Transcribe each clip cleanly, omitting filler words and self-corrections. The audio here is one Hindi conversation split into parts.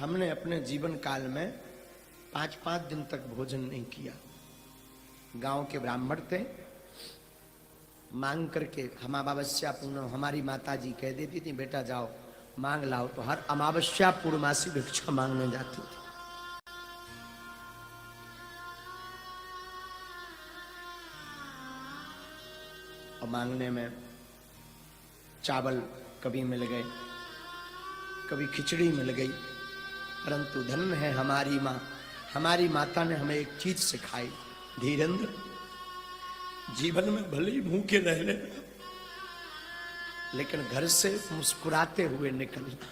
हमने अपने जीवन काल में 5-5 दिन तक भोजन नहीं किया। गांव के ब्राह्मण थे, मांग करके हम अमावस्या पूर्ण, हमारी माता जी कह देती थी बेटा जाओ मांग लाओ, तो हर अमावस्या पूर्णमासी भिक्षा मांगने जाती थी। और मांगने में चावल कभी मिल गए, कभी खिचड़ी मिल गई, परंतु धन्य है हमारी माँ, हमारी माता ने हमें एक चीज सिखाई, धीरेन्द्र जीवन में भले ही भूखे रह लेना, लेकिन घर से मुस्कुराते हुए निकलना।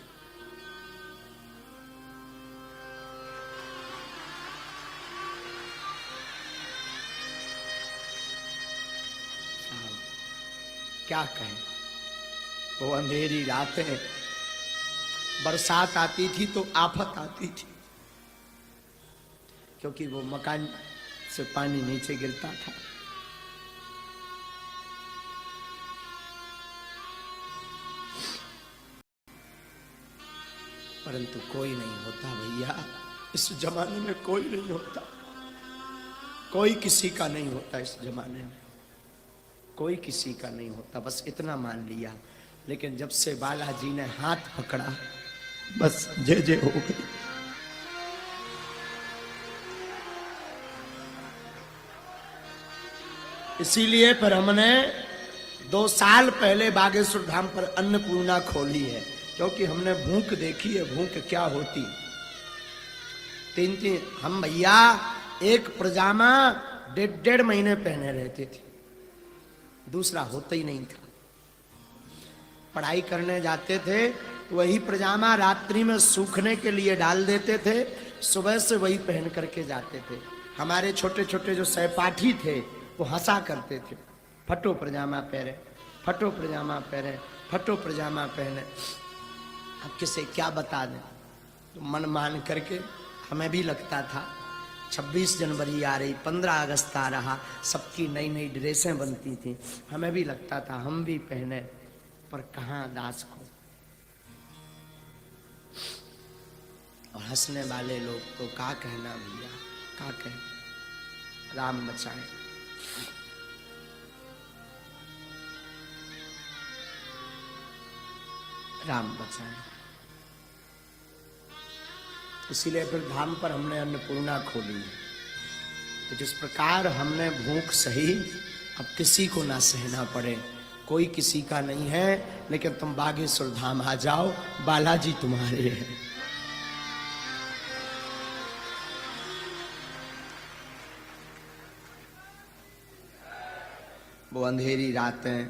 क्या कहें, वो अंधेरी रातें, बरसात आती थी तो आफत आती थी, क्योंकि वो मकान से पानी नीचे गिरता था। परंतु कोई नहीं होता भैया, इस जमाने में कोई नहीं होता, कोई किसी का नहीं होता, इस जमाने में कोई किसी का नहीं होता। बस इतना मान लिया, लेकिन जब से बालाजी ने हाथ पकड़ा बस जय जय हो गई। इसीलिए पर हमने 2 साल पहले बागेश्वर धाम पर अन्नपूर्णा खोली है, क्योंकि हमने भूख देखी है, भूख क्या होती। 3 हम भैया एक पजामा 1.5 महीने पहने रहते थे, दूसरा होता ही नहीं था। पढ़ाई करने जाते थे, वही पजामा रात्रि में सूखने के लिए डाल देते थे, सुबह से वही पहन करके जाते थे। हमारे छोटे छोटे जो सहपाठी थे वो हंसा करते थे, फटो पजामा पहने, फटो पजामा पहने, फटो पजामा पहने। अब किसे क्या बता दें, तो मन मान करके हमें भी लगता था 26 जनवरी आ रही, 15 अगस्त आ रहा, सबकी नई नई ड्रेसें बनती थी, हमें भी लगता था हम भी पहने, पर कहाँ दास को। और हंसने वाले लोग तो क्या कहना भैया, क्या कहें, राम बचाए। राम बचाए। इसीलिए फिर धाम पर हमने अन्नपूर्णा खोली है। तो जिस प्रकार हमने भूख सही, अब किसी को ना सहना पड़े, कोई किसी का नहीं है, लेकिन तुम बागेश्वर धाम आ जाओ, बालाजी तुम्हारे हैं। वो अंधेरी रातें,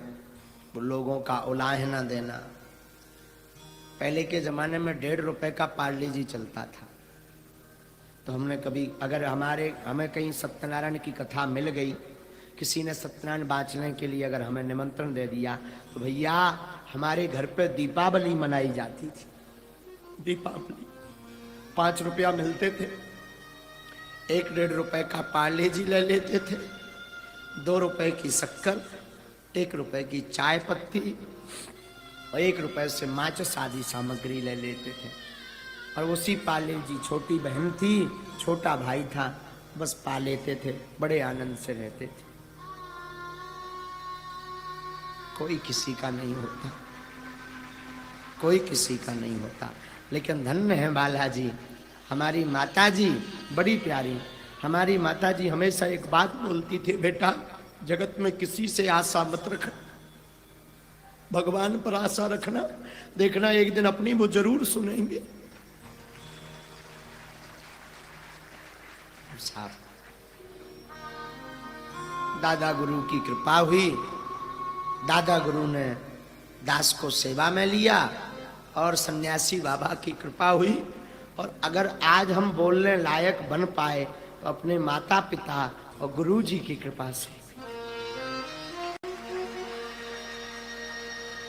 वो लोगों का उलाहना देना। पहले के जमाने में 1.5 रुपए का पार्ले जी चलता था, तो हमने कभी अगर हमें कहीं सत्यनारायण की कथा मिल गई, किसी ने सत्यनारायण बांचने के लिए अगर हमें निमंत्रण दे दिया, तो भैया हमारे घर पे दीपावली मनाई जाती थी। दीपावली 5 रुपया मिलते थे, 1-1.5 रुपए का पार्ले जी ले लेते थे, 2 रुपए की शक्कर, 1 रुपए की चाय पत्ती और 1 रुपए से माचिस आदि सामग्री ले लेते थे। और उसी पाले जी, छोटी बहन थी, छोटा भाई था, बस पा लेते थे, बड़े आनंद से रहते थे। कोई किसी का नहीं होता, कोई किसी का नहीं होता, लेकिन धन्य है बालाजी, हमारी माता जी बड़ी प्यारी। हमारी माता जी हमेशा एक बात बोलती थी, बेटा जगत में किसी से आशा मत रखना, भगवान पर आशा रखना, देखना एक दिन अपनी वो जरूर सुनेंगे। साहब दादा गुरु की कृपा हुई, दादा गुरु ने दास को सेवा में लिया और सन्यासी बाबा की कृपा हुई। और अगर आज हम बोलने लायक बन पाए तो अपने माता पिता और गुरु जी की कृपा से।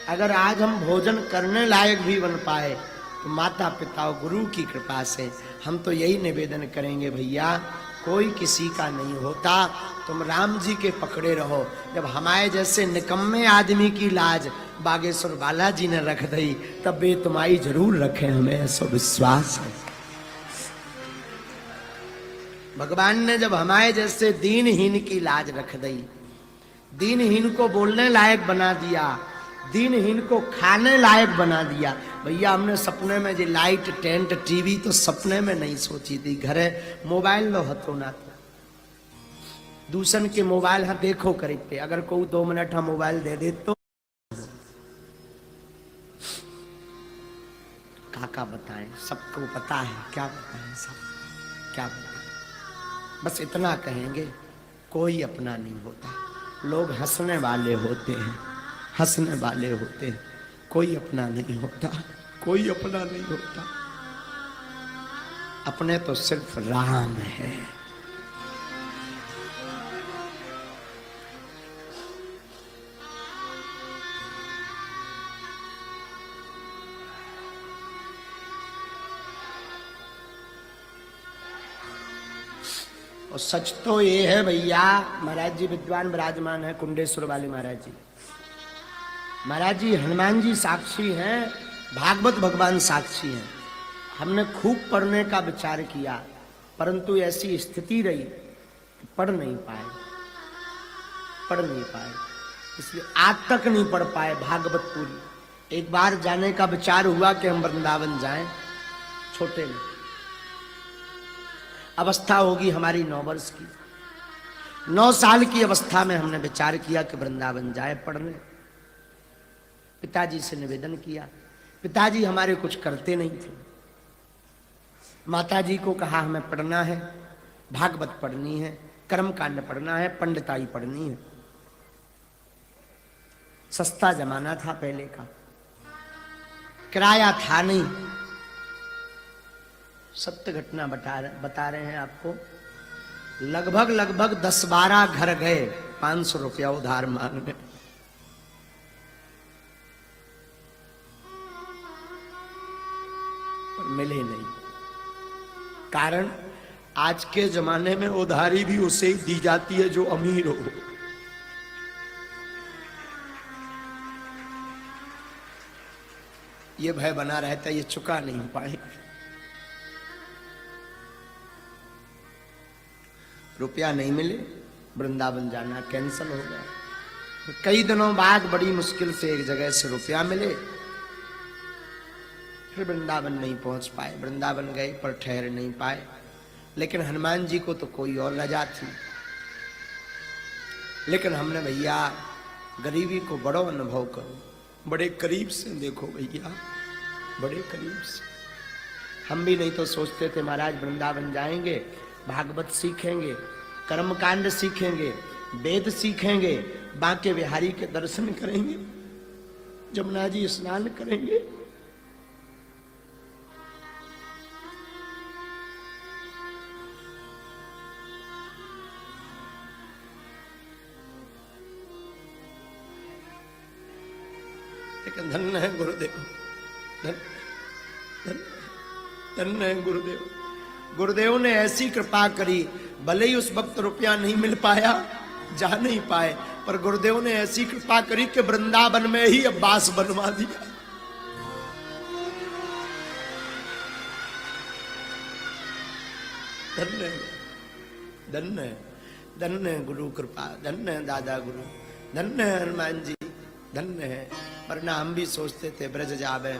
अगर आज हम भोजन करने लायक भी बन पाए तो माता पिता और गुरु की कृपा से। हम तो यही निवेदन करेंगे भैया, कोई किसी का नहीं होता, तुम राम जी के पकड़े रहो। जब हमारे जैसे निकम्मे आदमी की लाज बागेश्वर बालाजी ने रख दी, तब वे तुम्हारी जरूर रखे, हमें ऐसा विश्वास है। भगवान ने जब हमारे जैसे दीनहीन की लाज रख दी, दीनहीन को बोलने लायक बना दिया, दीनहीन को खाने लायक बना दिया। भैया हमने सपने में जो लाइट टेंट टीवी तो सपने में नहीं सोची थी। घरे मोबाइल लो हतो ना था, दूसरन के मोबाइल हाँ देखो करीब अगर कोई 2 मिनट हाँ मोबाइल दे दे तो काका बताएं, सबको पता है, क्या बताएं, सब क्या बताएं। बस इतना कहेंगे, कोई अपना नहीं होता, लोग हंसने वाले होते हैं, हंसने वाले होते हैं, कोई अपना नहीं होता, कोई अपना नहीं होता। अपने तो सिर्फ राम है। और सच तो ये है भैया, महाराज जी विद्वान विराजमान है कुंडेश्वर वाले महाराज जी। महाराज जी हनुमान जी साक्षी हैं, भागवत भगवान साक्षी हैं। हमने खूब पढ़ने का विचार किया, परंतु ऐसी स्थिति रही कि पढ़ नहीं पाए, पढ़ नहीं पाए, इसलिए आज तक नहीं पढ़ पाए भागवत पूरी। एक बार जाने का विचार हुआ कि हम वृंदावन जाएं, छोटे में अवस्था होगी हमारी 9 वर्ष की, 9 साल की अवस्था में हमने विचार किया कि वृंदावन जाए पढ़ने। पिताजी से निवेदन किया, पिताजी हमारे कुछ करते नहीं थे। माताजी को कहा हमें पढ़ना है, भागवत पढ़नी है, कर्मकांड पढ़ना है, पंडिताई पढ़नी है। सस्ता जमाना था पहले का, किराया था नहीं। सत्य घटना बता रहे हैं आपको। लगभग 10-12 घर गए 500 रुपया उधार मांगने। पर मिले नहीं। कारण आज के जमाने में उधारी भी उसे ही दी जाती है जो अमीर हो। ये भय बना रहता है ये चुका नहीं पाए। रुपया नहीं मिले, वृंदावन जाना कैंसिल हो गया। कई दिनों बाद बड़ी मुश्किल से एक जगह से रुपया मिले, फिर वृंदावन नहीं पहुंच पाए। वृंदावन गए पर ठहर नहीं पाए। लेकिन हनुमान जी को तो कोई और रजा थी। लेकिन हमने भैया गरीबी को बड़ो अनुभव करो, बड़े करीब से देखो भैया, बड़े करीब से। हम भी नहीं तो सोचते थे महाराज वृंदावन जाएंगे, भागवत सीखेंगे, कर्मकांड सीखेंगे, वेद सीखेंगे, बांके बिहारी के दर्शन करेंगे, जमुना जी स्नान करेंगे। लेकिन धन्य है गुरुदेव, धन्य है गुरुदेव। गुरुदेव ने ऐसी कृपा करी, भले ही उस वक्त रुपया नहीं मिल पाया, जा नहीं पाए, पर गुरुदेव ने ऐसी कृपा करी कि वृंदावन में ही अब्बास बनवा दिया। धन्य धन्य धन्य गुरु कृपा, धन्य दादा गुरु, धन्य हनुमान जी, धन्य है। वरना हम भी सोचते थे ब्रज जावे,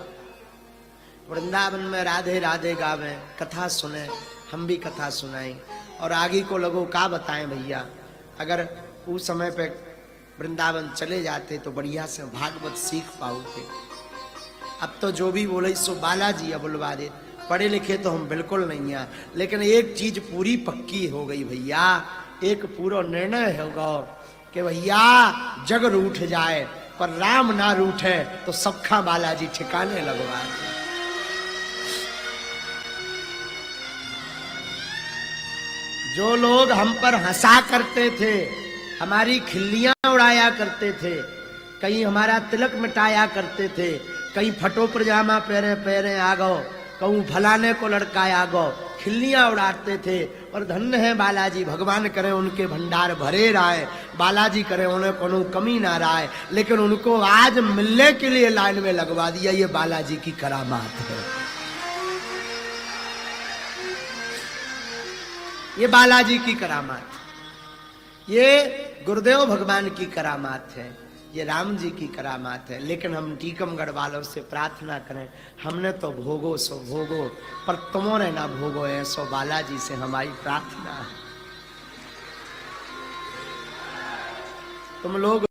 वृंदावन में राधे राधे गावे, कथा सुने, हम भी कथा सुनाएं और आगे को लोगों का बताएं भैया। अगर उस समय पे वृंदावन चले जाते तो बढ़िया से भागवत सीख पाओगे। अब तो जो भी बोले सो बालाजी अब बुलवा दे। पढ़े लिखे तो हम बिल्कुल नहीं है, लेकिन एक चीज पूरी पक्की हो गई भैया, एक पूरा निर्णय होगा कि भैया जग रूठ जाए पर राम ना रूठे तो सबका बालाजी ठिकाने लगवाए। जो लोग हम पर हंसा करते थे, हमारी खिल्लियां उड़ाया करते थे, कहीं हमारा तिलक मिटाया करते थे, कहीं फटो पजामा पहरे पहरे आ गो, कहूँ फलाने को लड़का आ गो, खिल्लियां उड़ाते थे। और धन्य है बालाजी, भगवान करे उनके भंडार भरे रहे, बालाजी करे उन्हें कोनो कमी ना रहे, लेकिन उनको आज मिलने के लिए लाइन में लगवा दिया। ये बालाजी की करामात है। ये बालाजी की करामात, ये गुरुदेव भगवान की करामात है, ये राम जी की करामात है। लेकिन हम टीकमगढ़ वालों से प्रार्थना करें, हमने तो भोगो सो भोगो, पर तुमों ने ना भोगो है, सो बालाजी से हमारी प्रार्थना है। तुम लोग